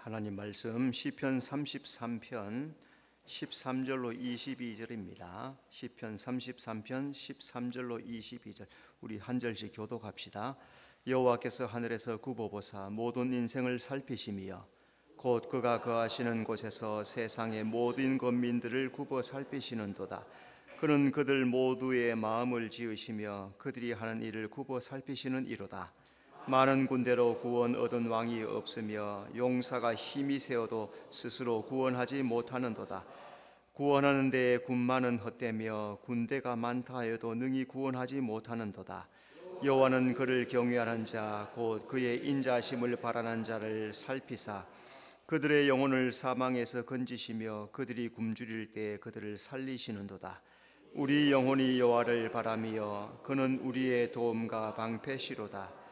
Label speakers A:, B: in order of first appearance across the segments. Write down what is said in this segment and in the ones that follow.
A: 하나님 말씀 시편 33편 13절로 22절입니다. 시편 33편 13절로 22절 우리 한 절씩 교독합시다. 여호와께서 하늘에서 굽어보사 모든 인생을 살피시며 곧 그가 거하시는 곳에서 세상의 모든 건민들을 굽어 살피시는도다. 그는 그들 모두의 마음을 지으시며 그들이 하는 일을 굽어 살피시는 이로다. 많은 군대로 구원 얻은 왕이 없으며 용사가 힘이 세어도 스스로 구원하지 못하는도다. 구원하는 데에 군마는 헛되며 군대가 많다 하여도 능히 구원하지 못하는도다. 여호와는 그를 경외하는 자 곧 그의 인자하심을 바라는 자를 살피사 그들의 영혼을 사망에서 건지시며 그들이 굶주릴 때 그들을 살리시는도다. 우리 영혼이 여호와를 바라며 그는 우리의 도움과 방패시로다.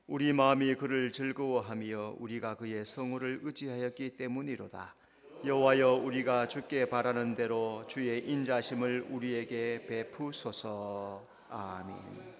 A: 우리 마음이 그를 즐거워하며 우리가 그의 성호를 의지하였기 때문이로다. 여호와여, 우리가 주께 바라는 대로 주의 인자심을 우리에게 베푸소서. 아멘.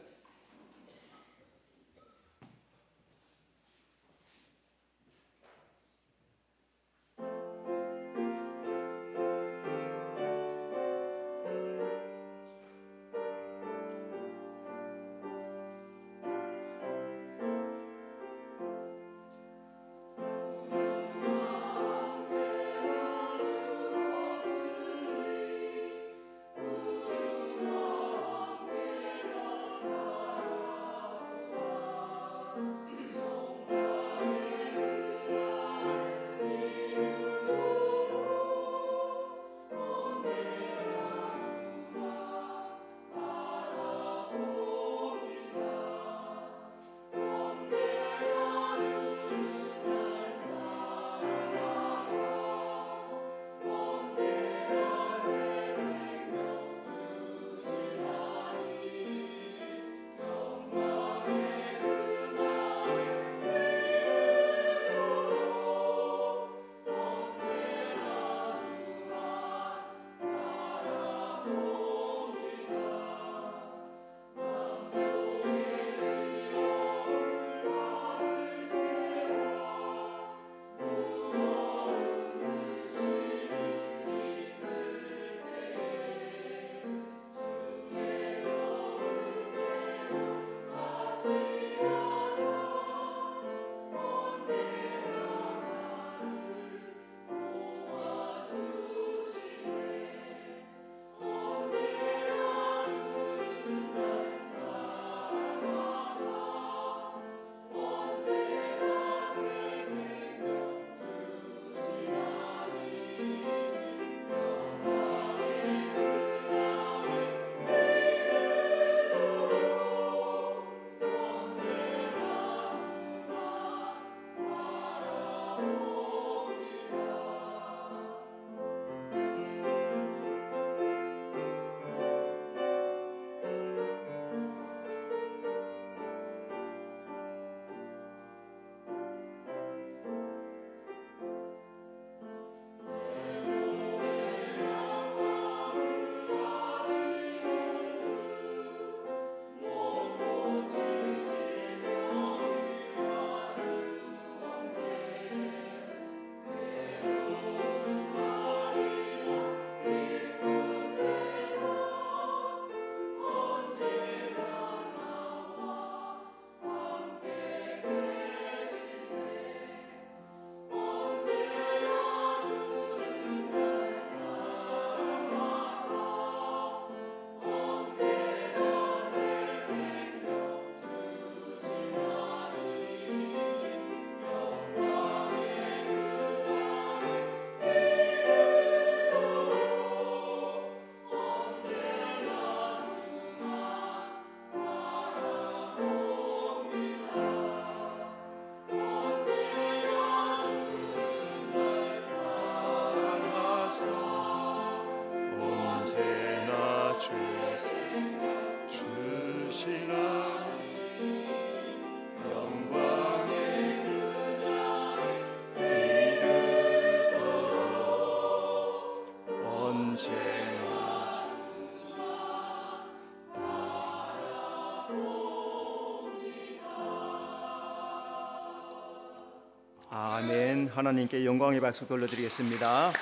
A: 아멘. 하나님께 영광의 박수 돌려드리겠습니다.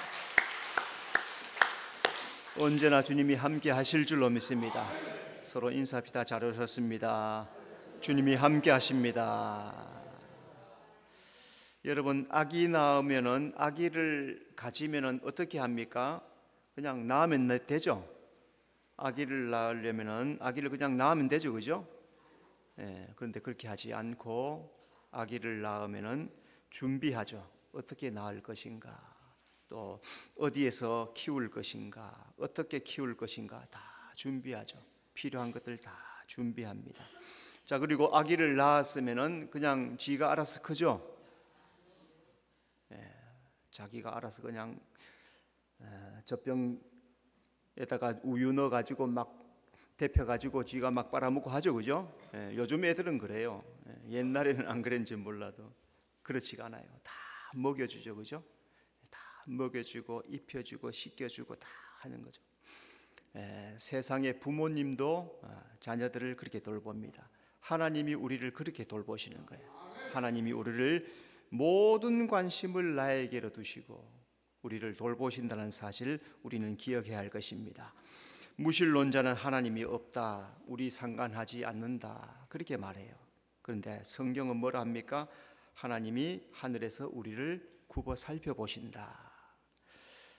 A: 언제나 주님이 함께 하실 줄로 믿습니다. 서로 인사합시다. 잘 오셨습니다. 주님이 함께 하십니다. 여러분, 아기 낳으면은, 아기를 가지면은 어떻게 합니까? 그냥 낳으면 되죠. 아기를 낳으려면은 아기를 그냥 낳으면 되죠, 그죠? 그런데 그렇게 하지 않고 아기를 낳으면은 준비하죠. 어떻게 낳을 것인가, 또 어디에서 키울 것인가, 어떻게 키울 것인가 다 준비하죠. 필요한 것들 다 준비합니다. 자, 그리고 아기를 낳았으면은 그냥 지가 알아서 크죠. 자기가 알아서 그냥 젖병에다가 우유 넣어가지고 막 데펴가지고 지가 막 빨아먹고 하죠, 그죠? 요즘 애들은 그래요. 옛날에는 안 그랬는지 몰라도 그렇지가 않아요. 다 먹여주죠, 그죠? 다 먹여주고 입혀주고 씻겨주고 다 하는 거죠. 세상의 부모님도 자녀들을 그렇게 돌봅니다. 하나님이 우리를 그렇게 돌보시는 거예요. 하나님이 우리를 모든 관심을 나에게로 두시고 우리를 돌보신다는 사실 우리는 기억해야 할 것입니다. 무신론자는 하나님이 없다, 우리 상관하지 않는다, 그렇게 말해요. 그런데 성경은 뭐라 합니까? 하나님이 하늘에서 우리를 굽어 살펴보신다.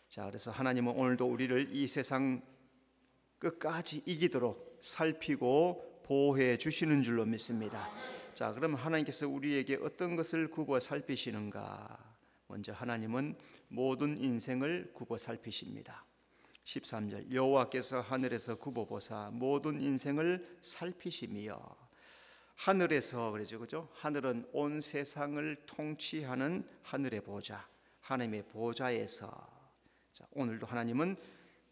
A: 자, 그래서 하나님은 오늘도 우리를 이 세상 끝까지 이기도록 살피고 보호해 주시는 줄로 믿습니다. 자, 그럼 하나님께서 우리에게 어떤 것을 굽어 살피시는가? 먼저 하나님은 모든 인생을 굽어 살피십니다. 13절, 여호와께서 하늘에서 굽어 보사 모든 인생을 살피시며. 하늘에서 그러죠, 그죠? 하늘은 온 세상을 통치하는 하늘의 보좌, 하나님의 보좌에서. 자, 오늘도 하나님은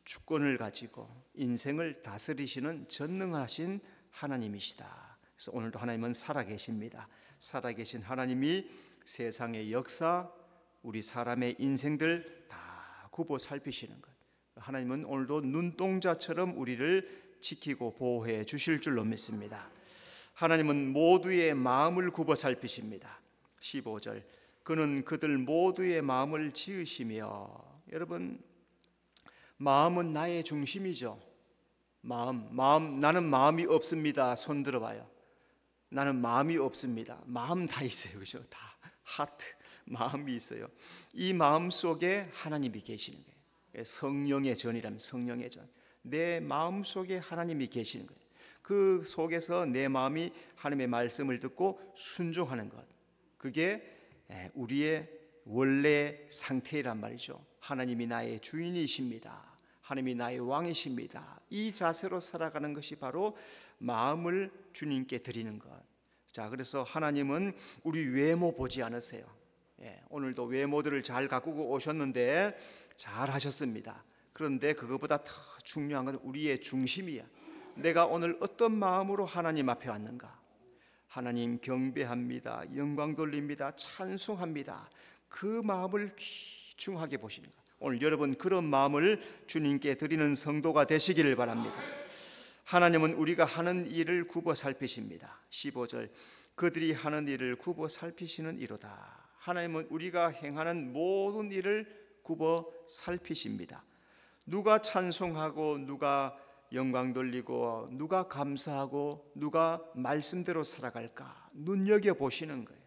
A: 주권을 가지고 인생을 다스리시는 전능하신 하나님이시다. 그래서 오늘도 하나님은 살아계십니다. 살아계신 하나님이 세상의 역사, 우리 사람의 인생들 다 굽어 살피시는 것. 하나님은 오늘도 눈동자처럼 우리를 지키고 보호해 주실 줄로 믿습니다. 하나님은 모두의 마음을 굽어 살피십니다. 15절, 그는 그들 모두의 마음을 지으시며. 여러분, 마음은 나의 중심이죠. 마음, 나는 마음이 없습니다. 손 들어봐요. 나는 마음이 없습니다. 마음 다 있어요, 그죠? 다 하트, 마음이 있어요. 이 마음 속에 하나님이 계시는 거예요. 성령의 전이라면 성령의 전. 내 마음 속에 하나님이 계시는 거예요. 그 속에서 내 마음이 하나님의 말씀을 듣고 순종하는 것, 그게 우리의 원래 상태란 말이죠. 하나님이 나의 주인이십니다. 하나님이 나의 왕이십니다. 이 자세로 살아가는 것이 바로 마음을 주님께 드리는 것. 자, 그래서 하나님은 우리 외모 보지 않으세요. 오늘도 외모들을 잘 가꾸고 오셨는데 잘 하셨습니다. 그런데 그것보다 더 중요한 건 우리의 중심이야. 내가 오늘 어떤 마음으로 하나님 앞에 왔는가? 하나님 경배합니다. 영광 돌립니다. 찬송합니다. 그 마음을 귀중하게 보시는 것. 오늘 여러분 그런 마음을 주님께 드리는 성도가 되시기를 바랍니다. 하나님은 우리가 하는 일을 굽어 살피십니다. 15절, 그들이 하는 일을 굽어 살피시는 이로다. 하나님은 우리가 행하는 모든 일을 굽어 살피십니다. 누가 찬송하고 누가 영광 돌리고 누가 감사하고 누가 말씀대로 살아갈까 눈여겨보시는 거예요.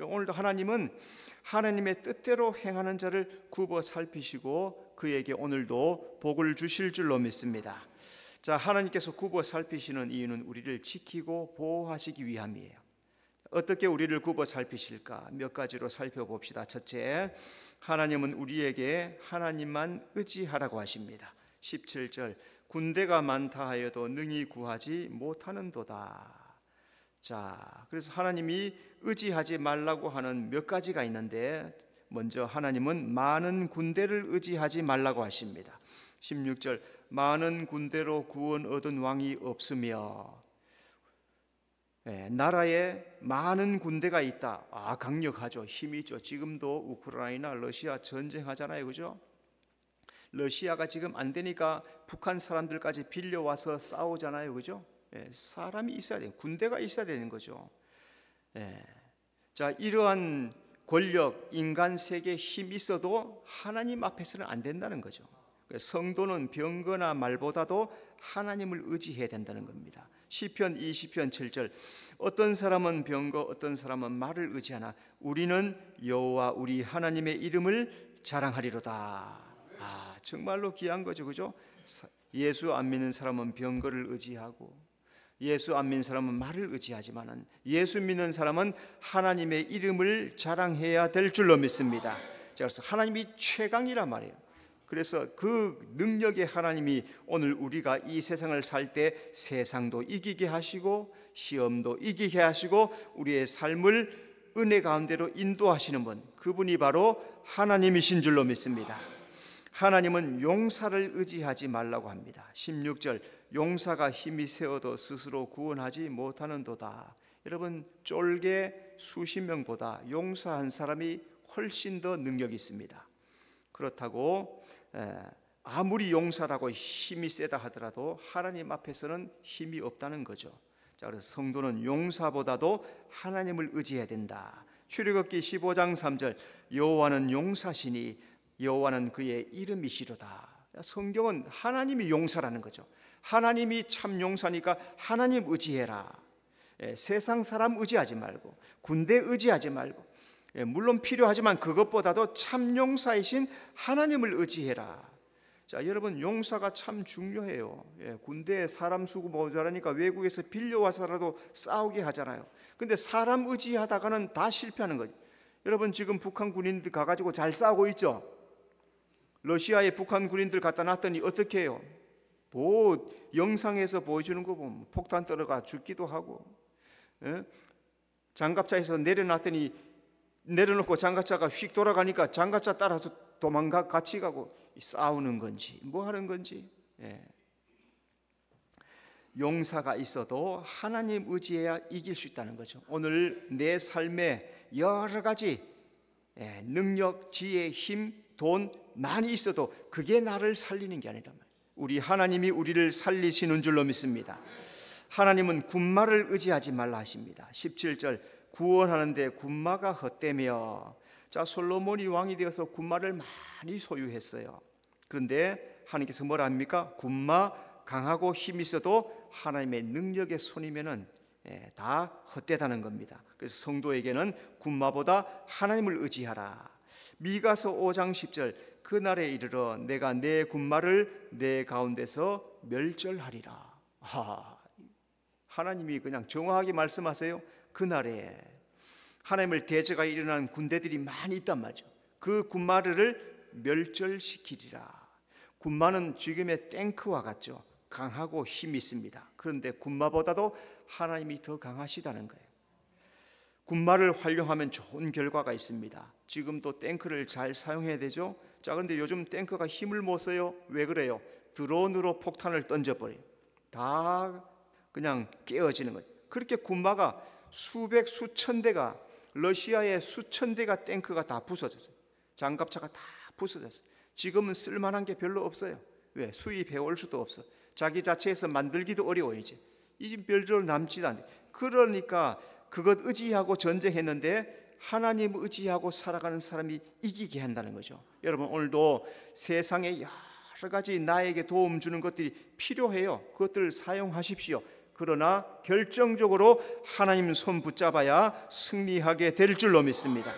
A: 오늘도 하나님은 하나님의 뜻대로 행하는 자를 굽어 살피시고 그에게 오늘도 복을 주실 줄로 믿습니다. 자, 하나님께서 굽어 살피시는 이유는 우리를 지키고 보호하시기 위함이에요. 어떻게 우리를 굽어 살피실까? 몇 가지로 살펴봅시다. 첫째, 하나님은 우리에게 하나님만 의지하라고 하십니다. 17절, 군대가 많다 하여도 능히 구하지 못하는도다. 자, 그래서 하나님이 의지하지 말라고 하는 몇 가지가 있는데, 먼저 하나님은 많은 군대를 의지하지 말라고 하십니다. 16절, 많은 군대로 구원 얻은 왕이 없으며. 나라에 많은 군대가 있다. 강력하죠. 힘이 있죠. 지금도 우크라이나 러시아 전쟁하잖아요, 그죠? 러시아가 지금 안 되니까 북한 사람들까지 빌려와서 싸우잖아요, 그죠? 사람이 있어야 돼요. 군대가 있어야 되는 거죠. 자, 이러한 권력, 인간 세계에 힘이 있어도 하나님 앞에서는 안 된다는 거죠. 성도는 병거나 말보다도 하나님을 의지해야 된다는 겁니다. 시편 20편 7절 어떤 사람은 병거 어떤 사람은 말을 의지하나 우리는 여호와 우리 하나님의 이름을 자랑하리로다. 정말로 귀한 거죠, 그죠? 예수 안 믿는 사람은 병거를 의지하고 예수 안 믿는 사람은 말을 의지하지만은 예수 믿는 사람은 하나님의 이름을 자랑해야 될 줄로 믿습니다. 그래서 하나님이 최강이란 말이에요. 그래서 그 능력의 하나님이 오늘 우리가 이 세상을 살 때 세상도 이기게 하시고 시험도 이기게 하시고 우리의 삶을 은혜 가운데로 인도하시는 분, 그분이 바로 하나님이신 줄로 믿습니다. 하나님은 용사를 의지하지 말라고 합니다. 16절 용사가 힘이 세어도 스스로 구원하지 못하는도다. 여러분, 쫄개 수십 명보다 용사 한 사람이 훨씬 더 능력이 있습니다. 그렇다고 아무리 용사라고 힘이 세다 하더라도 하나님 앞에서는 힘이 없다는 거죠. 자, 그래서 성도는 용사보다도 하나님을 의지해야 된다. 출애굽기 15장 3절 여호와는 용사시니 여호와는 그의 이름이시로다. 성경은 하나님이 용사라는 거죠. 하나님이 참 용사니까 하나님 의지해라. 세상 사람 의지하지 말고 군대 의지하지 말고 물론 필요하지만 그것보다도 참 용사이신 하나님을 의지해라. 자, 여러분, 용사가 참 중요해요. 군대에 사람 수고 모자라니까 외국에서 빌려와서라도 싸우게 하잖아요. 근데 사람 의지하다가는 다 실패하는 거죠. 여러분, 지금 북한 군인들 가가지고 잘 싸우고 있죠. 러시아에 북한 군인들 갖다 놨더니 어떻게 해요? 영상에서 보여주는 거 보면 폭탄 떨어가 죽기도 하고, 장갑차에서 내려놓고 장갑차가 휙 돌아가니까 장갑차 따라서 도망가 같이 가고, 싸우는 건지 뭐 하는 건지. 용사가 있어도 하나님 의지해야 이길 수 있다는 거죠. 오늘 내 삶에 여러 가지 능력, 지혜, 힘, 돈 많이 있어도 그게 나를 살리는 게 아니란 말이에요. 우리 하나님이 우리를 살리시는 줄로 믿습니다. 하나님은 군마를 의지하지 말라 하십니다. 17절 구원하는데 군마가 헛되며. 자, 솔로몬이 왕이 되어서 군마를 많이 소유했어요. 그런데 하나님께서 뭐라 합니까? 군마 강하고 힘이 있어도 하나님의 능력의 손이면은 다 헛되다는 겁니다. 그래서 성도에게는 군마보다 하나님을 의지하라. 미가서 5장 10절 그날에 이르러 내가 내 군마를 내 가운데서 멸절하리라. 하나님이 그냥 정확하게 말씀하세요. 그날에 하나님을 대적하여 일어나는 군대들이 많이 있단 말이죠. 그 군마를 멸절시키리라. 군마는 지금의 탱크와 같죠. 강하고 힘이 있습니다. 그런데 군마보다도 하나님이 더 강하시다는 거예요. 군마를 활용하면 좋은 결과가 있습니다. 지금도 탱크를 잘 사용해야 되죠. 자, 그런데 요즘 탱크가 힘을 못 써요. 왜 그래요? 드론으로 폭탄을 던져버려요. 다 그냥 깨어지는 거예요. 그렇게 군마가 수백 수천 대가, 러시아의 수천 대가 탱크가 다 부서졌어요. 장갑차가 다 부서졌어요. 지금은 쓸만한 게 별로 없어요. 왜? 수입해 올 수도 없어. 자기 자체에서 만들기도 어려워요. 이제 별로 남지도 않아요. 그러니까 그것 의지하고 전쟁했는데 하나님 의지하고 살아가는 사람이 이기게 한다는 거죠. 여러분, 오늘도 세상에 여러 가지 나에게 도움 주는 것들이 필요해요. 그것들을 사용하십시오. 그러나 결정적으로 하나님 손 붙잡아야 승리하게 될 줄로 믿습니다.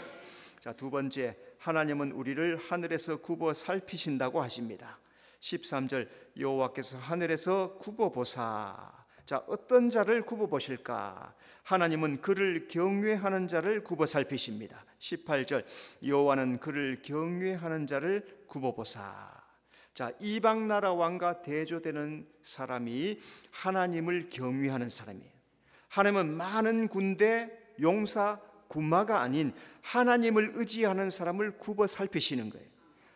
A: 자, 두 번째, 하나님은 우리를 하늘에서 굽어 살피신다고 하십니다. 13절 여호와께서 하늘에서 굽어 보사. 자, 어떤 자를 굽어 보실까? 하나님은 그를 경외하는 자를 굽어 살피십니다. 18절 여호와는 그를 경외하는 자를 굽어 보사. 자, 이방 나라 왕과 대조되는 사람이 하나님을 경외하는 사람이에요. 하나님은 많은 군대, 용사, 군마가 아닌 하나님을 의지하는 사람을 굽어 살피시는 거예요.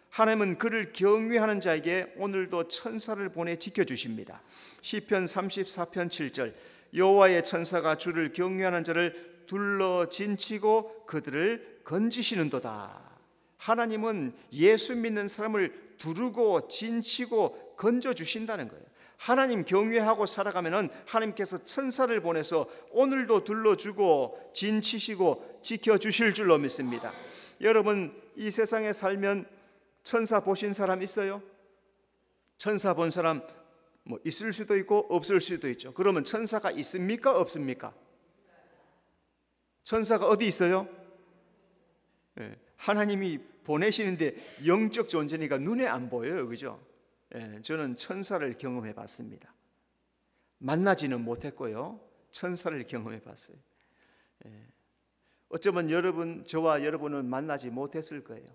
A: 하나님은 그를 경외하는 자에게 오늘도 천사를 보내 지켜주십니다. 시편 34편 7절 여호와의 천사가 주를 경외하는 자를 둘러 진치고 그들을 건지시는도다. 하나님은 예수 믿는 사람을 두르고 진치고 건져주신다는 거예요. 하나님 경외하고 살아가면은 하나님께서 천사를 보내서 오늘도 둘러주고 진치시고 지켜주실 줄로 믿습니다. 여러분, 이 세상에 살면 천사 보신 사람 있어요? 천사 본 사람 뭐 있을 수도 있고 없을 수도 있죠. 그러면 천사가 있습니까? 없습니까? 천사가 어디 있어요? 하나님이 보내시는데 영적 존재니까 눈에 안 보여요. 그죠? 저는 천사를 경험해 봤습니다. 만나지는 못했고요. 천사를 경험해 봤어요. 어쩌면 저와 여러분은 만나지 못했을 거예요.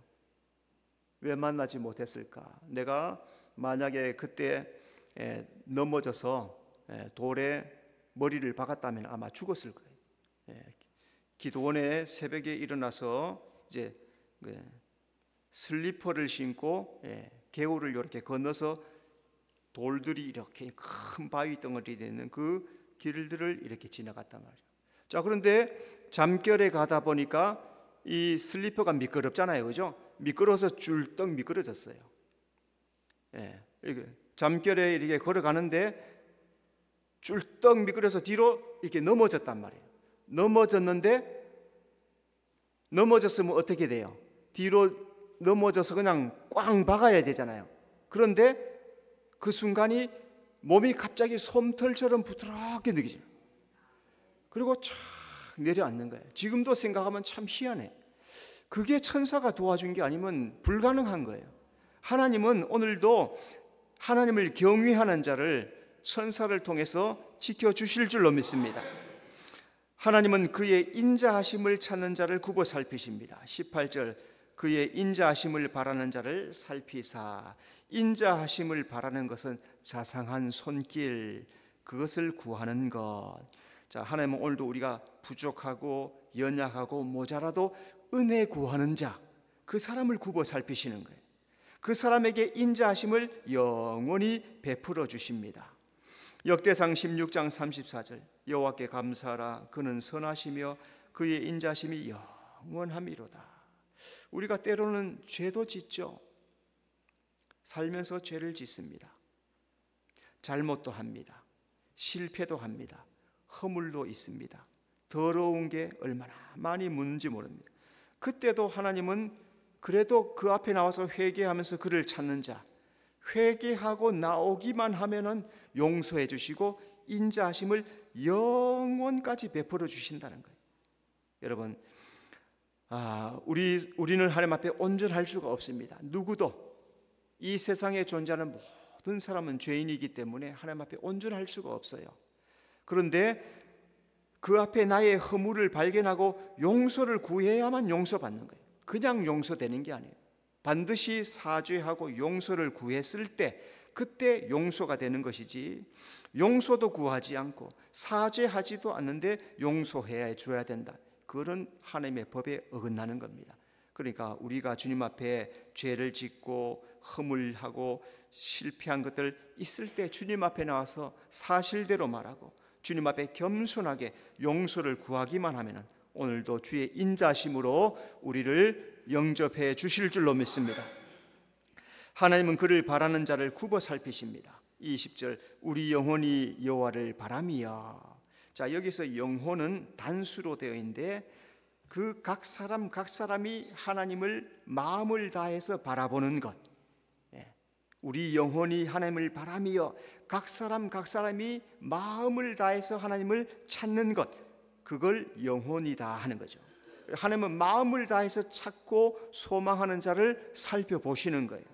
A: 왜 만나지 못했을까? 내가 만약에 그때 넘어져서 돌에 머리를 박았다면 아마 죽었을 거예요. 기도원에 새벽에 일어나서 이제 슬리퍼를 신고 개울을 이렇게 건너서 돌들이 이렇게 큰 바위 덩어리 되는 그 길들을 이렇게 지나갔단 말이에요. 자, 그런데 잠결에 가다 보니까 이 슬리퍼가 미끄럽잖아요, 그죠? 미끄러워서 줄떡 미끄러졌어요. 이렇게 잠결에 이렇게 걸어가는데 줄떡 미끄러서 뒤로 이렇게 넘어졌단 말이에요. 넘어졌으면 어떻게 돼요? 뒤로 넘어져서 그냥 꽝 박아야 되잖아요. 그런데 그 순간이 몸이 갑자기 솜털처럼 부드럽게 느껴져요. 그리고 촥 내려앉는 거예요. 지금도 생각하면 참 희한해. 그게 천사가 도와준 게 아니면 불가능한 거예요. 하나님은 오늘도 하나님을 경외하는 자를 천사를 통해서 지켜주실 줄로 믿습니다. 하나님은 그의 인자하심을 찾는 자를 굽어 살피십니다. 18절, 그의 인자하심을 바라는 자를 살피사. 인자하심을 바라는 것은 자상한 손길, 그것을 구하는 것. 자, 하나님은 오늘도 우리가 부족하고 연약하고 모자라도 은혜 구하는 자, 그 사람을 굽어 살피시는 거예요. 그 사람에게 인자하심을 영원히 베풀어 주십니다. 역대상 16장 34절, 여호와께 감사하라. 그는 선하시며 그의 인자하심이 영원함이로다. 우리가 때로는 죄도 짓죠. 살면서 죄를 짓습니다. 잘못도 합니다. 실패도 합니다. 허물도 있습니다. 더러운 게 얼마나 많이 묻는지 모릅니다. 그때도 하나님은 그래도 그 앞에 나와서 회개하면서 그를 찾는 자, 회개하고 나오기만 하면은 용서해 주시고 인자하심을 영원까지 베풀어 주신다는 거예요. 여러분, 우리는 하나님 앞에 온전할 수가 없습니다. 누구도 이 세상에 존재하는 모든 사람은 죄인이기 때문에 하나님 앞에 온전할 수가 없어요. 그런데 그 앞에 나의 허물을 발견하고 용서를 구해야만 용서받는 거예요. 그냥 용서되는 게 아니에요. 반드시 사죄하고 용서를 구했을 때 그때 용서가 되는 것이지, 용서도 구하지 않고 사죄하지도 않는데 용서해야 줘야 된다, 그건 하나님의 법에 어긋나는 겁니다. 그러니까 우리가 주님 앞에 죄를 짓고 허물하고 실패한 것들 있을 때 주님 앞에 나와서 사실대로 말하고 주님 앞에 겸손하게 용서를 구하기만 하면 오늘도 주의 인자심으로 우리를 영접해 주실 줄로 믿습니다. 하나님은 그를 바라는 자를 굽어 살피십니다. 20절, 우리 영혼이 여호와를 바라미여. 자, 여기서 영혼은 단수로 되어 있는데 그 각 사람이 하나님을 마음을 다해서 바라보는 것, 우리 영혼이 하나님을 바라미여, 각 사람이 마음을 다해서 하나님을 찾는 것, 그걸 영혼이다 하는 거죠. 하나님은 마음을 다해서 찾고 소망하는 자를 살펴보시는 거예요.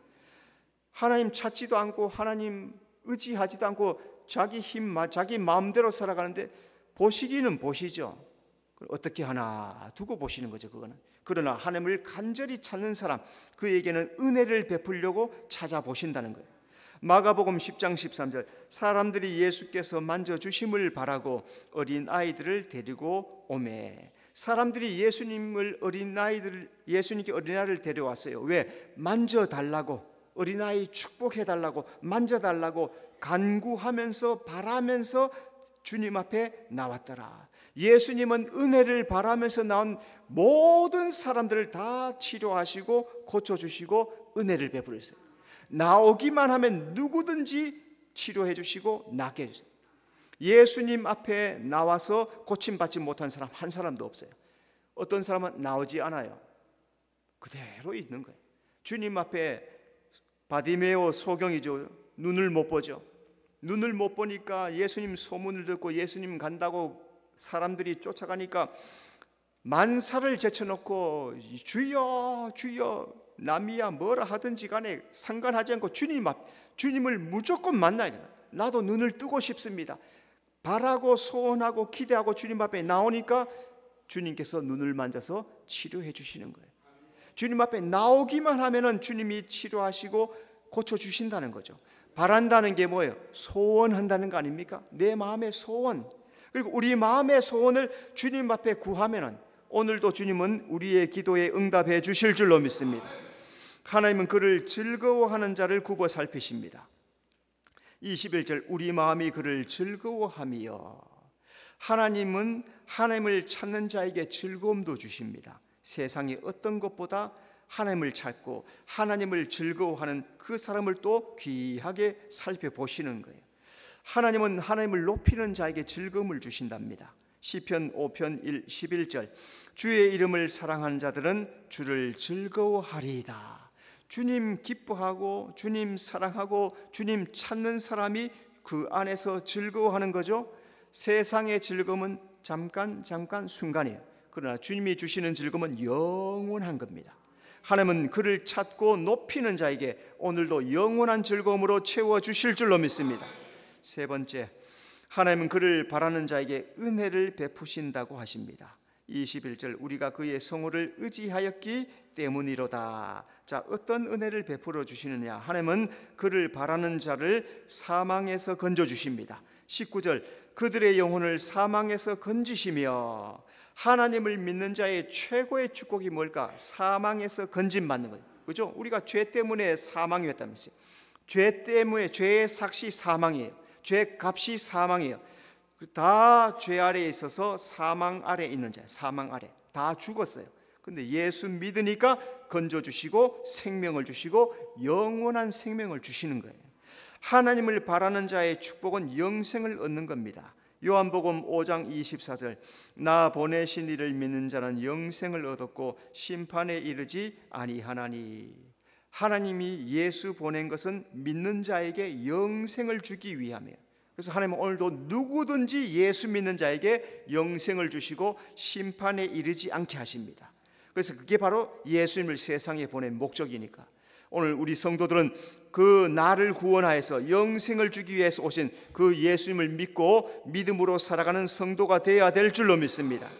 A: 하나님 찾지도 않고 하나님 의지하지도 않고 자기 힘, 자기 마음대로 살아가는데 보시기는 보시죠. 어떻게 하나 두고 보시는 거죠, 그거는. 그러나 하나님을 간절히 찾는 사람, 그에게는 은혜를 베풀려고 찾아보신다는 거예요. 마가복음 10장 13절, 사람들이 예수께서 만져주심을 바라고 어린 아이들을 데리고 오매. 사람들이 예수님께 어린아이를 데려왔어요. 왜? 만져달라고, 어린아이 축복해달라고, 만져달라고 간구하면서 바라면서 주님 앞에 나왔더라. 예수님은 은혜를 바라면서 나온 모든 사람들을 다 치료하시고 고쳐주시고 은혜를 베풀으셨어요. 나오기만 하면 누구든지 치료해 주시고 낫게 해주세요. 예수님 앞에 나와서 고침받지 못한 사람 한 사람도 없어요. 어떤 사람은 나오지 않아요. 그대로 있는 거예요. 주님 앞에 바디메오 소경이죠. 눈을 못 보죠. 눈을 못 보니까 예수님 소문을 듣고 예수님 간다고 사람들이 쫓아가니까 만사를 제쳐놓고 주여 주여 남이야 뭐라 하든지 간에 상관하지 않고 주님을 무조건 만나야 돼요. 나도 눈을 뜨고 싶습니다. 바라고 소원하고 기대하고 주님 앞에 나오니까 주님께서 눈을 만져서 치료해 주시는 거예요. 주님 앞에 나오기만 하면은 주님이 치료하시고 고쳐주신다는 거죠. 바란다는 게 뭐예요? 소원한다는 거 아닙니까? 내 마음의 소원. 그리고 우리 마음의 소원을 주님 앞에 구하면은 오늘도 주님은 우리의 기도에 응답해 주실 줄로 믿습니다. 하나님은 그를 즐거워하는 자를 굽어 살피십니다. 21절 우리 마음이 그를 즐거워하며 하나님은 하나님을 찾는 자에게 즐거움도 주십니다. 세상의 어떤 것보다 하나님을 찾고 하나님을 즐거워하는 그 사람을 또 귀하게 살펴보시는 거예요. 하나님은 하나님을 높이는 자에게 즐거움을 주신답니다. 시편 5편 11절 주의 이름을 사랑하는 자들은 주를 즐거워하리이다. 주님 기뻐하고 주님 사랑하고 주님 찾는 사람이 그 안에서 즐거워하는 거죠. 세상의 즐거움은 잠깐 순간이에요. 그러나 주님이 주시는 즐거움은 영원한 겁니다. 하나님은 그를 찾고 높이는 자에게 오늘도 영원한 즐거움으로 채워주실 줄로 믿습니다. 세 번째, 하나님은 그를 바라는 자에게 은혜를 베푸신다고 하십니다. 21절 우리가 그의 성호를 의지하였기 때문이로다. 자, 어떤 은혜를 베풀어 주시느냐? 하나님은 그를 바라는 자를 사망에서 건져 주십니다. 19절 그들의 영혼을 사망에서 건지시며 하나님을 믿는 자의 최고의 축복이 뭘까? 사망에서 건짐받는 거예요. 그렇죠? 우리가 죄 때문에 사망이었다면서요. 죄 때문에 죄의 삭시 사망이에요. 죄 값이 사망이에요. 다 죄 아래에 있어서 사망 아래 있는 자예요. 사망 아래 다 죽었어요. 근데 예수 믿으니까 건져주시고 생명을 주시고 영원한 생명을 주시는 거예요. 하나님을 바라는 자의 축복은 영생을 얻는 겁니다. 요한복음 5장 24절 나 보내신 이를 믿는 자는 영생을 얻었고 심판에 이르지 아니하나니. 하나님이 예수 보낸 것은 믿는 자에게 영생을 주기 위함이에요. 그래서 하나님은 오늘도 누구든지 예수 믿는 자에게 영생을 주시고 심판에 이르지 않게 하십니다. 그래서 그게 바로 예수님을 세상에 보낸 목적이니까 오늘 우리 성도들은 그 나를 구원하여서 영생을 주기 위해서 오신 그 예수님을 믿고 믿음으로 살아가는 성도가 되어야 될 줄로 믿습니다.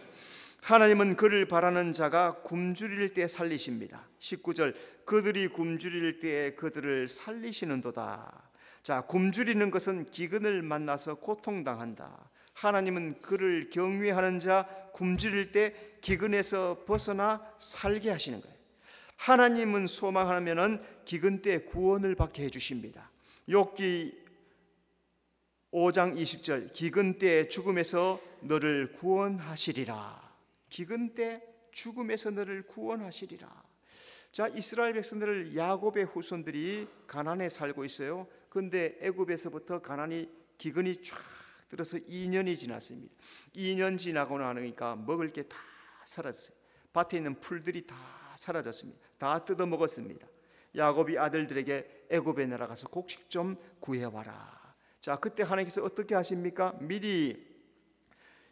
A: 하나님은 그를 바라는 자가 굶주릴 때 살리십니다. 19절 그들이 굶주릴 때 그들을 살리시는도다. 자, 굶주리는 것은 기근을 만나서 고통당한다. 하나님은 그를 경외하는 자 굶주릴 때 기근에서 벗어나 살게 하시는 거예요. 하나님은 소망하면은 기근 때 구원을 받게 해주십니다. 욥기 5장 20절 기근 때 죽음에서 너를 구원하시리라. 기근 때 죽음에서 너를 구원하시리라. 자, 이스라엘 백성들을 야곱의 후손들이 가나안에 살고 있어요. 근데 애굽에서부터 가나안이 기근이 쫙 들어서 2년이 지났습니다. 2년 지나고 나니까 먹을 게 다 사라졌어요. 밭에 있는 풀들이 다 사라졌습니다. 다 뜯어 먹었습니다. 야곱이 아들들에게 애굽에 내려가서 곡식 좀 구해와라. 자, 그때 하나님께서 어떻게 하십니까? 미리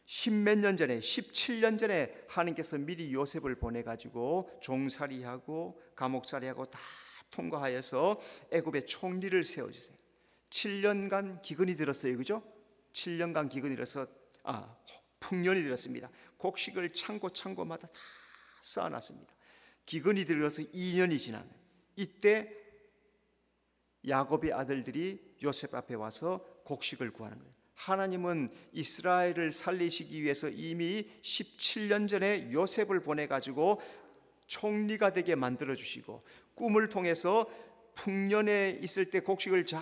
A: 10몇 년 전에 17년 전에 하나님께서 미리 요셉을 보내가지고 종살이하고 감옥살이하고 다 통과하여서 애굽의 총리를 세워주세요. 7년간 기근이 들었어요. 그죠? 7년간 기근이 들어서 풍년이 들었습니다. 곡식을 창고마다 다 쌓아놨습니다. 기근이 들어서 2년이 지난 이때 야곱의 아들들이 요셉 앞에 와서 곡식을 구하는 거예요. 하나님은 이스라엘을 살리시기 위해서 이미 17년 전에 요셉을 보내가지고 총리가 되게 만들어주시고 꿈을 통해서 풍년에 있을 때 곡식을 잘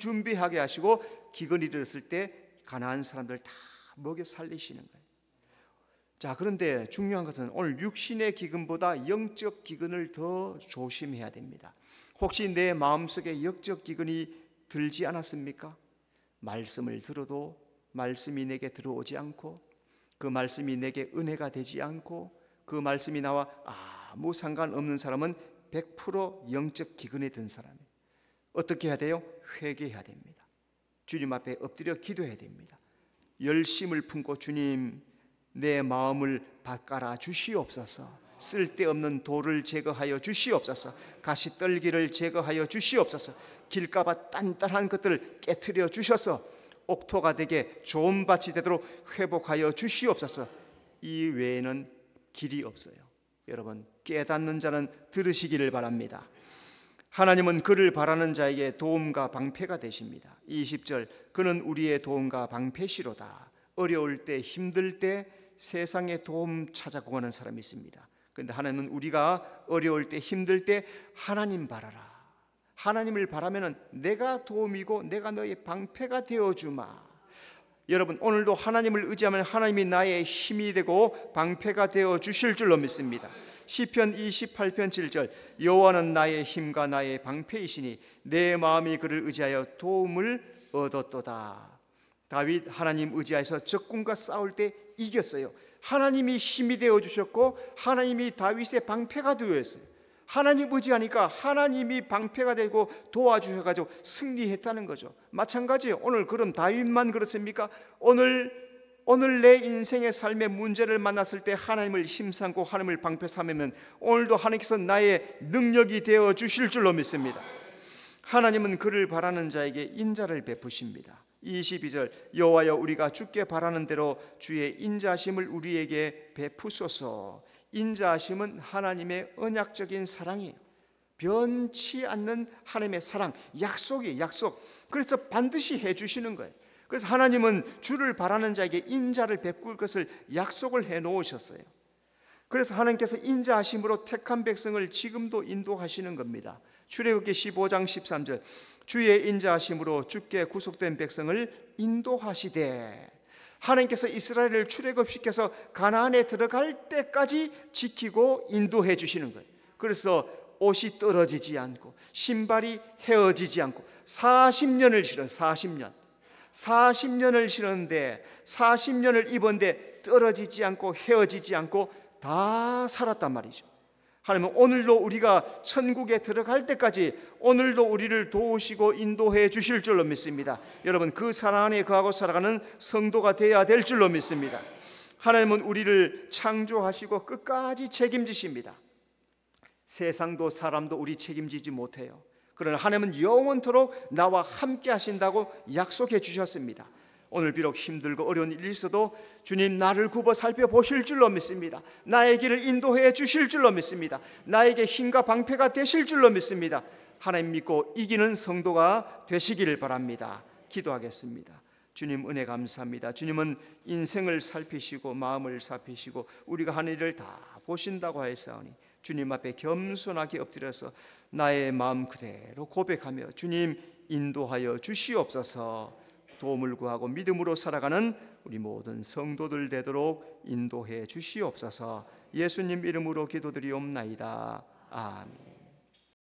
A: 준비하게 하시고 기근이 들었을 때 가나안 사람들 다 먹여 살리시는 거예요. 자, 그런데 중요한 것은 오늘 육신의 기근보다 영적 기근을 더 조심해야 됩니다. 혹시 내 마음속에 영적 기근이 들지 않았습니까? 말씀을 들어도 말씀이 내게 들어오지 않고, 그 말씀이 내게 은혜가 되지 않고, 그 말씀이 나와 아무 상관없는 사람은 100% 영적 기근에 든 사람이에요. 어떻게 해야 돼요? 회개해야 됩니다. 주님 앞에 엎드려 기도해야 됩니다. 열심을 품고 주님, 내 마음을 바꿔라 주시옵소서. 쓸데없는 돌을 제거하여 주시옵소서. 가시떨기를 제거하여 주시옵소서. 길가봐 단단한 것들을 깨트려 주셔서 옥토가 되게 좋은 밭이 되도록 회복하여 주시옵소서. 이 외에는 길이 없어요. 여러분, 깨닫는 자는 들으시기를 바랍니다. 하나님은 그를 바라는 자에게 도움과 방패가 되십니다. 20절, 그는 우리의 도움과 방패시로다. 어려울 때, 힘들 때 세상에 도움 찾아 구하는 사람이 있습니다. 그런데 하나님은 우리가 어려울 때, 힘들 때 하나님 바라라. 하나님을 바라면 내가 도움이고 내가 너의 방패가 되어주마. 여러분, 오늘도 하나님을 의지하면 하나님이 나의 힘이 되고 방패가 되어 주실 줄로 믿습니다. 시편 28편 7절, 여호와는 나의 힘과 나의 방패이시니 내 마음이 그를 의지하여 도움을 얻었도다. 다윗 하나님 의지하여서 적군과 싸울 때 이겼어요. 하나님이 힘이 되어 주셨고 하나님이 다윗의 방패가 되었어요. 하나님 의지하니까 하나님이 방패가 되고 도와주셔가지고 승리했다는 거죠. 마찬가지예요. 오늘 그럼 다윗만 그렇습니까? 오늘 내 인생의 삶의 문제를 만났을 때 하나님을 힘삼고 하나님을 방패 삼으면 오늘도 하나님께서 나의 능력이 되어 주실 줄로 믿습니다. 하나님은 그를 바라는 자에게 인자를 베푸십니다. 22절, 여호와여 우리가 주께 바라는 대로 주의 인자심을 우리에게 베푸소서. 인자하심은 하나님의 언약적인 사랑이에요. 변치 않는 하나님의 사랑, 약속이에요. 약속. 그래서 반드시 해주시는 거예요. 그래서 하나님은 주를 바라는 자에게 인자를 베풀 것을 약속을 해놓으셨어요. 그래서 하나님께서 인자하심으로 택한 백성을 지금도 인도하시는 겁니다. 출애굽기 15장 13절, 주의 인자하심으로 주께 구속된 백성을 인도하시되, 하나님께서 이스라엘을 출애굽시켜서 가나안에 들어갈 때까지 지키고 인도해 주시는 거예요. 그래서 옷이 떨어지지 않고 신발이 헤어지지 않고 40년을 신어요. 40년을 신었는데 40년을 입었는데 떨어지지 않고 헤어지지 않고 다 살았단 말이죠. 하나님은 오늘도 우리가 천국에 들어갈 때까지 오늘도 우리를 도우시고 인도해 주실 줄로 믿습니다. 여러분, 그 사랑 안에 거하고 살아가는 성도가 되어야 될 줄로 믿습니다. 하나님은 우리를 창조하시고 끝까지 책임지십니다. 세상도 사람도 우리 책임지지 못해요. 그러나 하나님은 영원토록 나와 함께 하신다고 약속해 주셨습니다. 오늘 비록 힘들고 어려운 일이 있어도 주님 나를 굽어 살펴보실 줄로 믿습니다. 나의 길을 인도해 주실 줄로 믿습니다. 나에게 힘과 방패가 되실 줄로 믿습니다. 하나님 믿고 이기는 성도가 되시기를 바랍니다. 기도하겠습니다. 주님 은혜 감사합니다. 주님은 인생을 살피시고 마음을 살피시고 우리가 하는 일을 다 보신다고 하였사오니 주님 앞에 겸손하게 엎드려서 나의 마음 그대로 고백하며 주님 인도하여 주시옵소서. 도움을 구하고 믿음으로 살아가는 우리 모든 성도들 되도록 인도해 주시옵소서. 예수님 이름으로 기도드리옵나이다. 아멘.